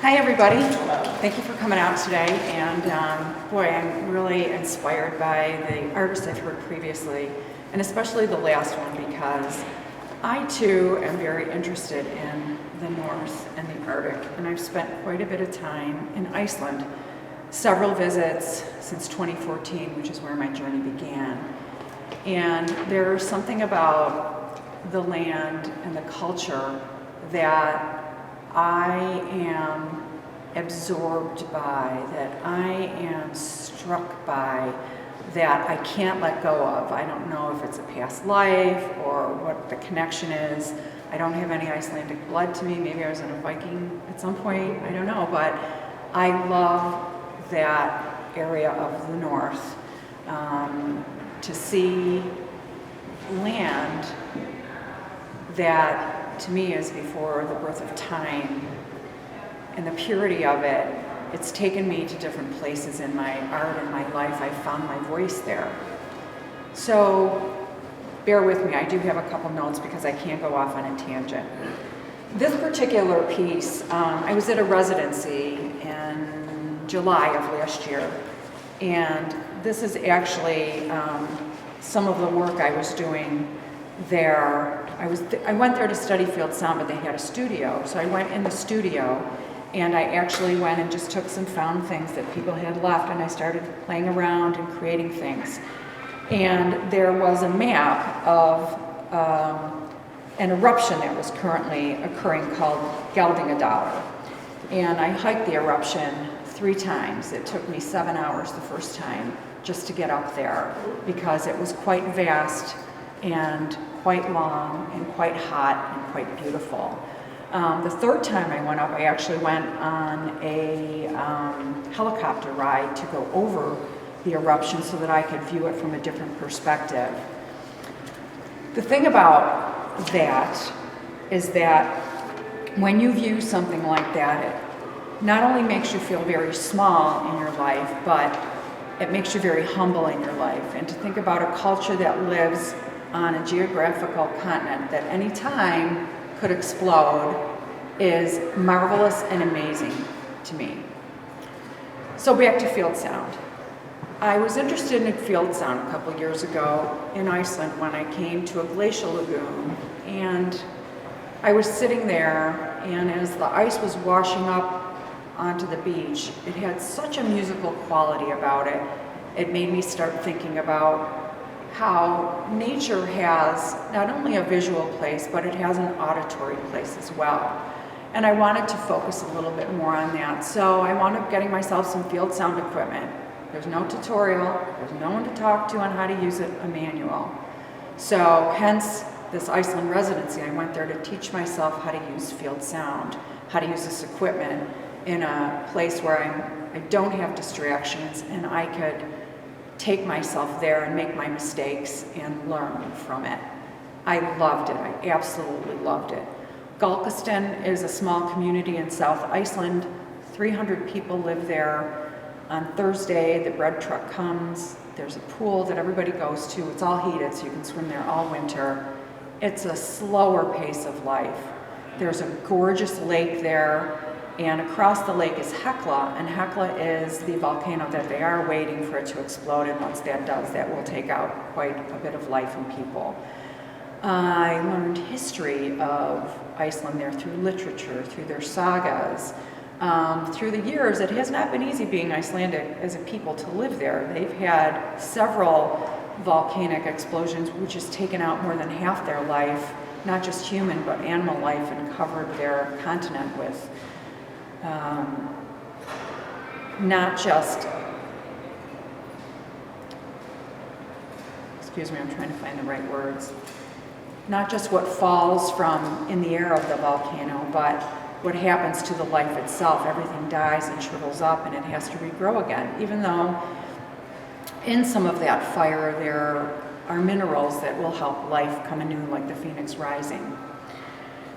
Hi everybody, thank you for coming out today, and boy, I'm really inspired by the artists I've heard previously, and especially the last one, because I too am very interested in the North and the Arctic, and I've spent quite a bit of time in Iceland, several visits since 2014, which is where my journey began. And there's something about the land and the culture that I am absorbed by, that I am struck by, that I can't let go of. I don't know if it's a past life or what the connection is. I don't have any Icelandic blood to me. Maybe I was in a Viking at some point, I don't know, but I love that area of the North. To see land that to me is before the birth of time, and the purity of it, it's taken me to different places in my art and my life. I found my voice there. So bear with me, I do have a couple notes because I can't go off on a tangent. This particular piece, I was at a residency in July of last year, and this is actually some of the work I was doing there. I went there to study field sound, but they had a studio. So I went in the studio, and I actually went and just took some found things that people had left, and I started playing around and creating things. And there was a map of an eruption that was currently occurring called Geldingadalur. And I hiked the eruption 3 times. It took me 7 hours the first time just to get up there, because it was quite vast and quite long and quite hot and quite beautiful. The third time I went up, I actually went on a helicopter ride to go over the eruption so that I could view it from a different perspective. The thing about that is that when you view something like that, it not only makes you feel very small in your life, but it makes you very humble in your life. And to think about a culture that lives on a geographical continent that any time could explode is marvelous and amazing to me. So back to field sound. I was interested in field sound a couple years ago in Iceland when I came to a glacial lagoon, and I was sitting there, and as the ice was washing up onto the beach, it had such a musical quality about it. It made me start thinking about how nature has not only a visual place, but it has an auditory place as well. And I wanted to focus a little bit more on that. So I wound up getting myself some field sound equipment. There's no tutorial, there's no one to talk to on how to use it, a manual. So hence this Iceland residency, I went there to teach myself how to use field sound, how to use this equipment in a place where I don't have distractions, and I could take myself there and make my mistakes and learn from it. I loved it. I absolutely loved it. Galkaston is a small community in South Iceland. 300 people live there. On Thursday, the bread truck comes. There's a pool that everybody goes to. It's all heated, so you can swim there all winter. It's a slower pace of life. There's a gorgeous lake there. And across the lake is Hekla, and Hekla is the volcano that they are waiting for it to explode, and once that does, that will take out quite a bit of life and people. I learned history of Iceland there through literature, through their sagas. Through the years, it has not been easy being Icelandic as a people to live there. They've had several volcanic explosions, which has taken out more than half their life, not just human, but animal life, and covered their continent with not just, excuse me, I'm trying to find the right words, not just what falls from in the air of the volcano, but what happens to the life itself. Everything dies and shrivels up, and it has to regrow again, even though in some of that fire there are minerals that will help life come anew, like the phoenix rising.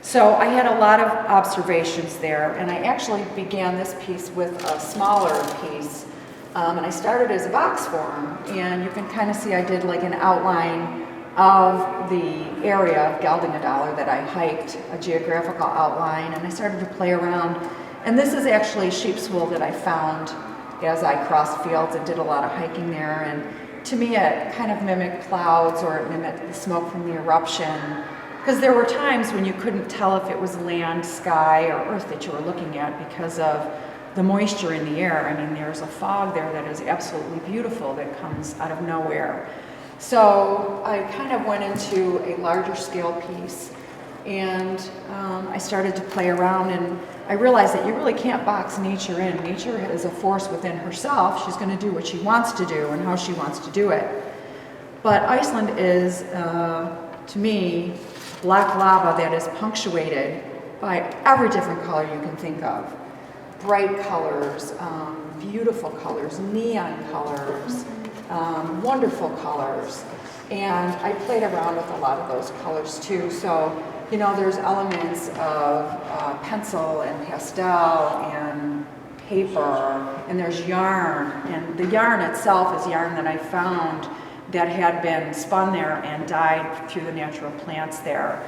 So I had a lot of observations there, and I actually began this piece with a smaller piece, and I started as a box form, and you can kind of see I did like an outline of the area of Geldingadalur that I hiked, a geographical outline, and I started to play around And this is actually sheep's wool that I found as I crossed fields and did a lot of hiking there. And to me, it kind of mimicked clouds, or it mimicked the smoke from the eruption. Because there were times when you couldn't tell if it was land, sky, or earth that you were looking at because of the moisture in the air. I mean, there's a fog there that is absolutely beautiful that comes out of nowhere. So I kind of went into a larger scale piece, and I started to play around, and I realized that you really can't box nature in. Nature is a force within herself. She's going to do what she wants to do and how she wants to do it. But Iceland is, to me, black lava that is punctuated by every different color you can think of. Bright colors, beautiful colors, neon colors, wonderful colors. And I played around with a lot of those colors too. So, you know, there's elements of pencil and pastel and paper, and there's yarn. And the yarn itself is yarn that I found that had been spun there and dyed through the natural plants there.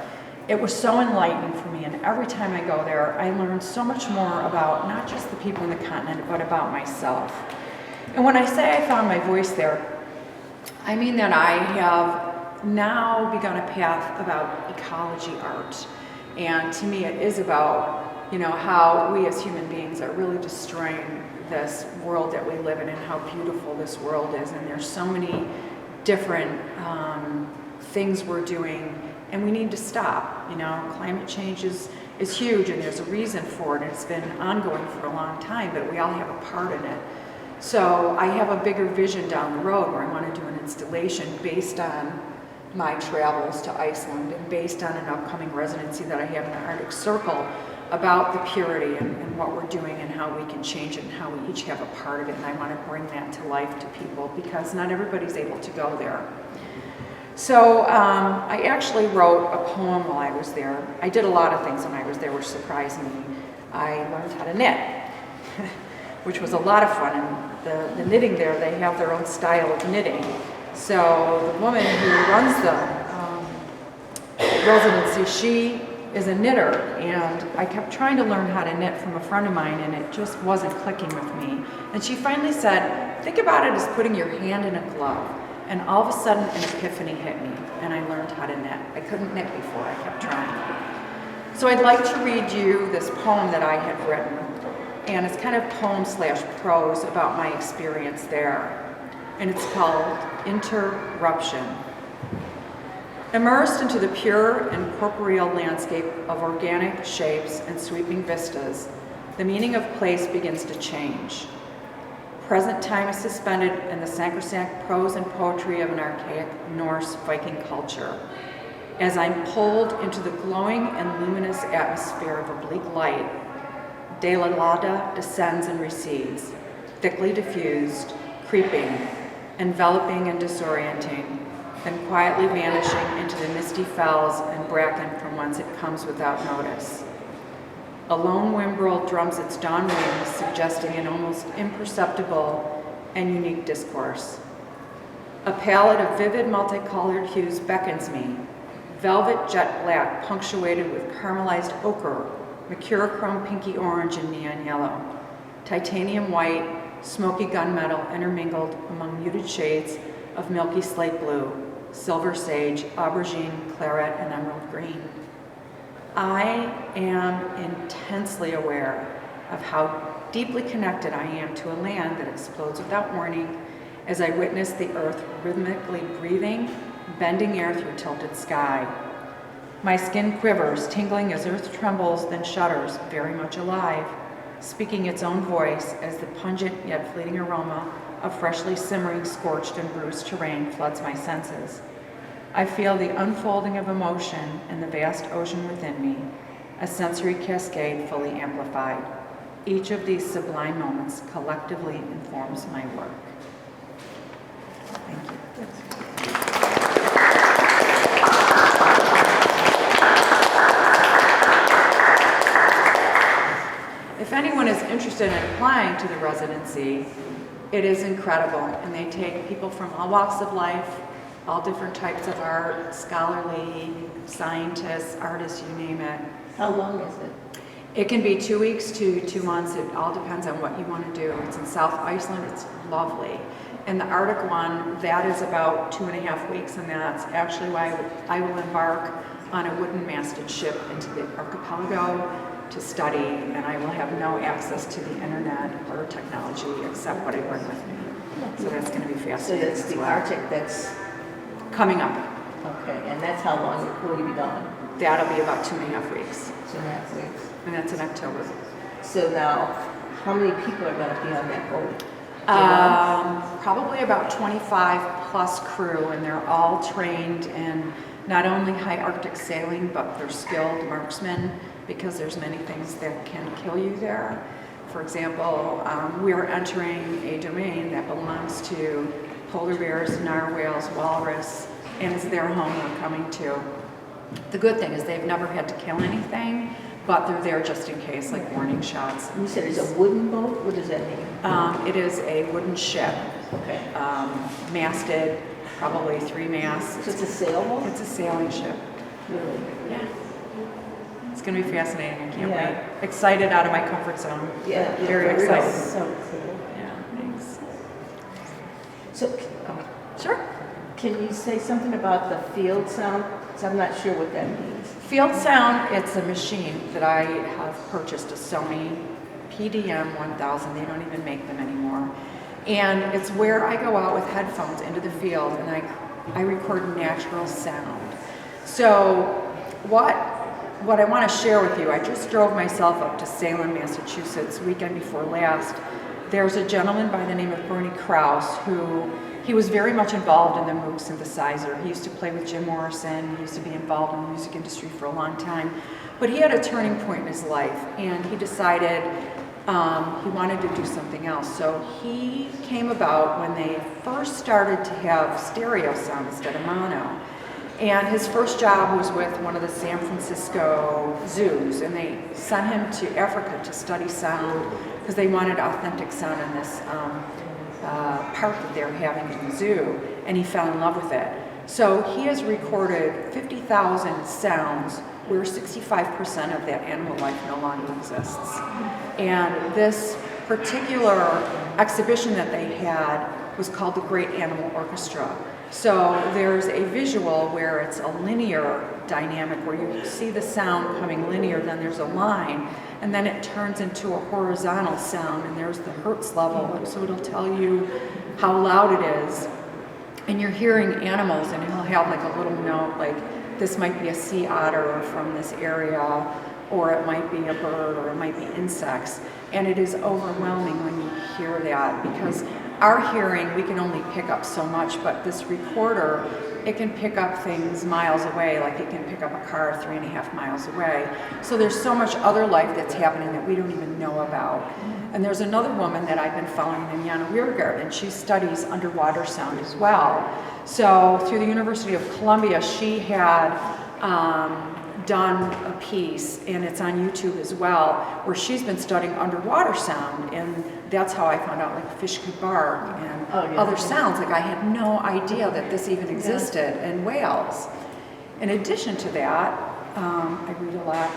It was so enlightening for me, and every time I go there, I learned so much more about not just the people in the continent, but about myself. And when I say I found my voice there, I mean that I have now begun a path about ecology art. And to me, it is about, you know, how we as human beings are really destroying this world that we live in and how beautiful this world is. And there's so many different things we're doing, and we need to stop. You know, climate change is huge, and there's a reason for it, and it's been ongoing for a long time, but we all have a part in it. So I have a bigger vision down the road where I want to do an installation based on my travels to Iceland and based on an upcoming residency that I have in the Arctic Circle about the purity and what we're doing and how we can change it and how we each have a part of it. And I want to bring that to life to people because not everybody's able to go there. So I actually wrote a poem while I was there. I did a lot of things when I was there which surprised me. I learned how to knit, which was a lot of fun. And the knitting there, they have their own style of knitting. So the woman who runs the residency, she is a knitter, and I kept trying to learn how to knit from a friend of mine, and it just wasn't clicking with me. And she finally said, think about it as putting your hand in a glove. And all of a sudden, an epiphany hit me, and I learned how to knit. I couldn't knit before, I kept trying. So I'd like to read you this poem that I had written, and it's kind of poem/prose about my experience there. And it's called Interruption. Immersed into the pure and corporeal landscape of organic shapes and sweeping vistas, the meaning of place begins to change. Present time is suspended in the sacrosanct prose and poetry of an archaic Norse Viking culture. As I'm pulled into the glowing and luminous atmosphere of oblique light, Dalalada descends and recedes, thickly diffused, creeping, enveloping and disorienting, then quietly vanishing into the misty fells and bracken from whence it comes without notice. A lone whimbrel drums its dawn wings, suggesting an almost imperceptible and unique discourse. A palette of vivid multicolored hues beckons me, velvet jet black punctuated with caramelized ochre, mercurochrome pinky orange and neon yellow, titanium white, smoky gunmetal intermingled among muted shades of milky slate blue, silver sage, aubergine, claret, and emerald green. I am intensely aware of how deeply connected I am to a land that explodes without warning as I witness the earth rhythmically breathing, bending air through tilted sky. My skin quivers, tingling as earth trembles, then shudders, very much alive, speaking its own voice as the pungent yet fleeting aroma of freshly simmering, scorched and bruised terrain floods my senses. I feel the unfolding of emotion in the vast ocean within me, a sensory cascade fully amplified. Each of these sublime moments collectively informs my work. Thank you. If anyone is interested in applying to the residency, it is incredible, and they take people from all walks of life, all different types of art, scholarly, scientists, artists, you name it. How long is it? It can be 2 weeks to 2 months. It all depends on what you want to do. It's in South Iceland. It's lovely. And the Arctic one, that is about 2.5 weeks, and that's actually why I will embark on a wooden masted ship into the archipelago to study, and I will have no access to the internet or technology except what I bring with me. So that's going to be fascinating. So that's the Arctic that's coming up. okay, and that's how long will you be gone? That'll be about 2.5 weeks. 2.5 weeks. And that's in October. So now, how many people are going to be on that boat? Probably about 25 plus crew, and they're all trained in not only high Arctic sailing, but they're skilled marksmen because there's many things that can kill you there. For example, we're entering a domain that belongs to polar bears, narwhals, walrus, and it's their home we're coming to. The good thing is they've never had to kill anything, but they're there just in case, like warning shots. You said it's a wooden boat? What does that mean? It is a wooden ship, Okay. masted, probably 3 masts. So it's a sailboat? It's a sailing ship. Really? Yeah. It's going to be fascinating. I can't Yeah. wait. Excited, out of my comfort zone. Yeah. Very excited. So cool. Yeah, thanks. So, Sure. can you say something about the field sound? 'Cause I'm not sure what that means. Field Sound, it's a machine that I have purchased, a Sony PDM 1000. They don't even make them anymore. And it's where I go out with headphones into the field and I record natural sound. So what I want to share with you, I just drove myself up to Salem, Massachusetts, weekend before last. There's a gentleman by the name of Bernie Krause who he was very much involved in the Moog synthesizer. He used to play with Jim Morrison. He used to be involved in the music industry for a long time. But he had a turning point in his life, and he decided he wanted to do something else. So he came about when they first started to have stereo sound instead of mono. And his first job was with one of the San Francisco zoos, and they sent him to Africa to study sound because they wanted authentic sound in this park that they're having in the zoo, and he fell in love with it. So he has recorded 50,000 sounds where 65% of that animal life no longer exists. And this particular exhibition that they had was called the Great Animal Orchestra. So there's a visual where it's a linear dynamic where you see the sound coming linear, then there's a line, and then it turns into a horizontal sound, and there's the hertz level, and so it'll tell you how loud it is. And you're hearing animals, and he'll have like a little note, like this might be a sea otter from this area, or it might be a bird, or it might be insects. And it is overwhelming when you hear that, because our hearing, we can only pick up so much, but this recorder, it can pick up things miles away, like it can pick up a car 3.5 miles away. So there's so much other life that's happening that we don't even know about. And there's another woman that I've been following, Jana Weirgard, and she studies underwater sound as well. So through the University of Columbia, she had done a piece, and it's on YouTube as well, where she's been studying underwater sound, and that's how I found out like fish could bark and other sounds. Like I had no idea that this even existed, and whales. In addition to that, I read a lot.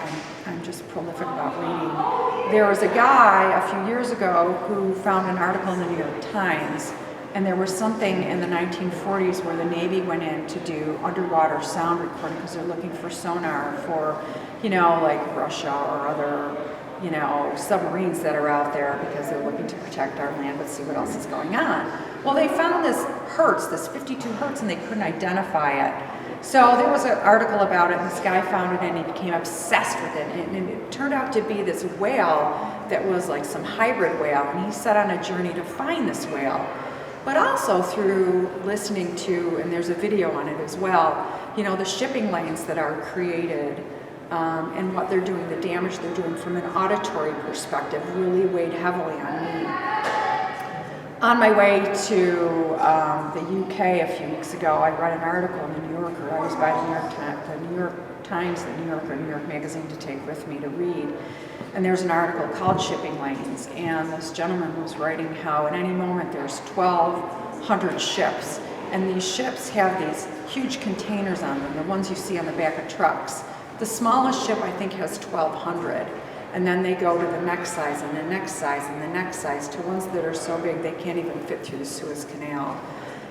I'm just prolific about reading. There was a guy a few years ago who found an article in the New York Times, and there was something in the 1940s where the Navy went in to do underwater sound recording because they're looking for sonar for, like Russia or other, submarines that are out there because they're looking to protect our land but see what else is going on. Well, they found this hertz, this 52 hertz, and they couldn't identify it. So there was an article about it, and this guy found it, and he became obsessed with it. And it turned out to be this whale that was like some hybrid whale, and he set on a journey to find this whale. But also through listening to, and there's a video on it as well, the shipping lanes that are created and what they're doing, the damage they're doing from an auditory perspective really weighed heavily on me. On my way to the UK a few weeks ago, I read an article in the New Yorker. I was by the New York Times, the New Yorker, New York Magazine to take with me to read. And there's an article called Shipping Lanes, and this gentleman was writing how at any moment there's 1,200 ships, and these ships have these huge containers on them, the ones you see on the back of trucks. The smallest ship, I think, has 1,200. And then they go to the next size and the next size and the next size to ones that are so big they can't even fit through the Suez Canal.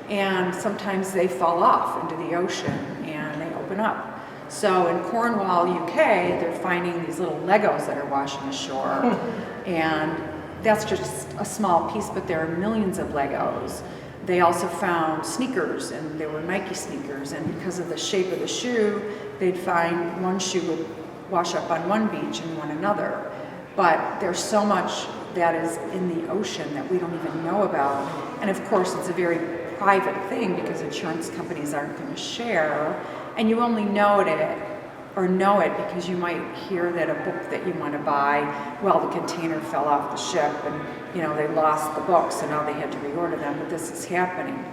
And sometimes they fall off into the ocean and they open up. So in Cornwall, UK, they're finding these little Legos that are washing ashore. And that's just a small piece, but there are millions of Legos. They also found sneakers, and they were Nike sneakers, and because of the shape of the shoe, they'd find one shoe would wash up on one beach and one another. But there's so much that is in the ocean that we don't even know about. And of course, it's a very private thing because insurance companies aren't going to share, and you only know it because you might hear that a book that you want to buy, well, the container fell off the ship and they lost the book, so now they had to reorder them, but this is happening.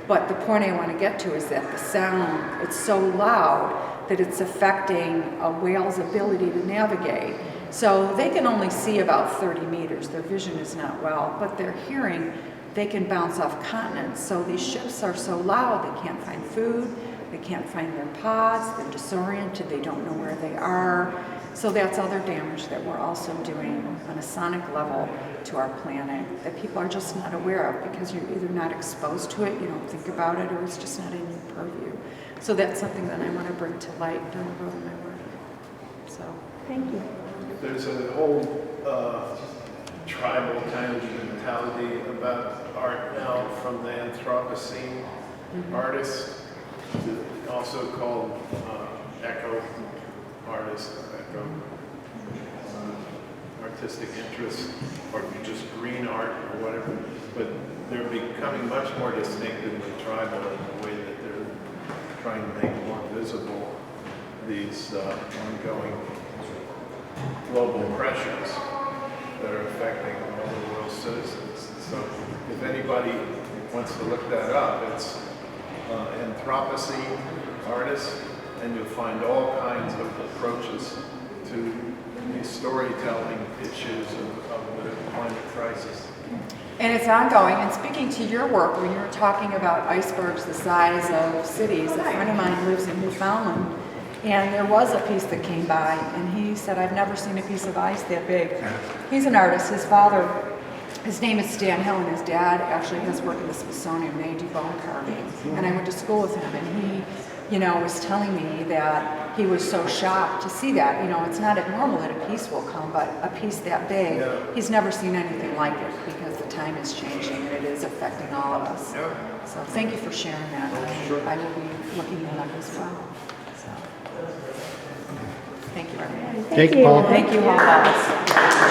But the point I want to get to is that the sound, it's so loud that it's affecting a whale's ability to navigate. So they can only see about 30 meters. Their vision is not well, but their hearing, they can bounce off continents. So these ships are so loud, they can't find food, they can't find their pods, they're disoriented, they don't know where they are. So that's other damage that we're also doing on a sonic level to our planet that people are just not aware of because you're either not exposed to it, you don't think about it, or it's just not in your purview. So that's something that I want to bring to light down the road in my work. So, Thank you. There's a whole tribal kind of mentality about art now from the Anthropocene artists, also called eco artists, eco artistic interests, or just green art or whatever. But they're becoming much more distinctively tribal in the way that they're trying to make more visible these ongoing global pressures that are affecting all the world's citizens. So if anybody wants to look that up, it's Anthropocene artists, and you'll find all kinds of approaches to these storytelling issues of the climate crisis. and it's ongoing. And speaking to your work, when you were talking about icebergs the size of cities, a friend of mine lives in Newfoundland, and there was a piece that came by, and he said, I've never seen a piece of ice that big. He's an artist. His father, his name is Stan Hill, and his dad actually has worked in the Smithsonian. They do bone carving. And I went to school with him, and he, was telling me that he was so shocked to see that. It's not abnormal that a piece will come, but a piece that big, he's never seen anything like it because the time is changing and it is affecting all of us. So thank you for sharing that. I will be looking it up as well. So, thank you, everyone. Thank you, Paula. Thank you, Hallwalls.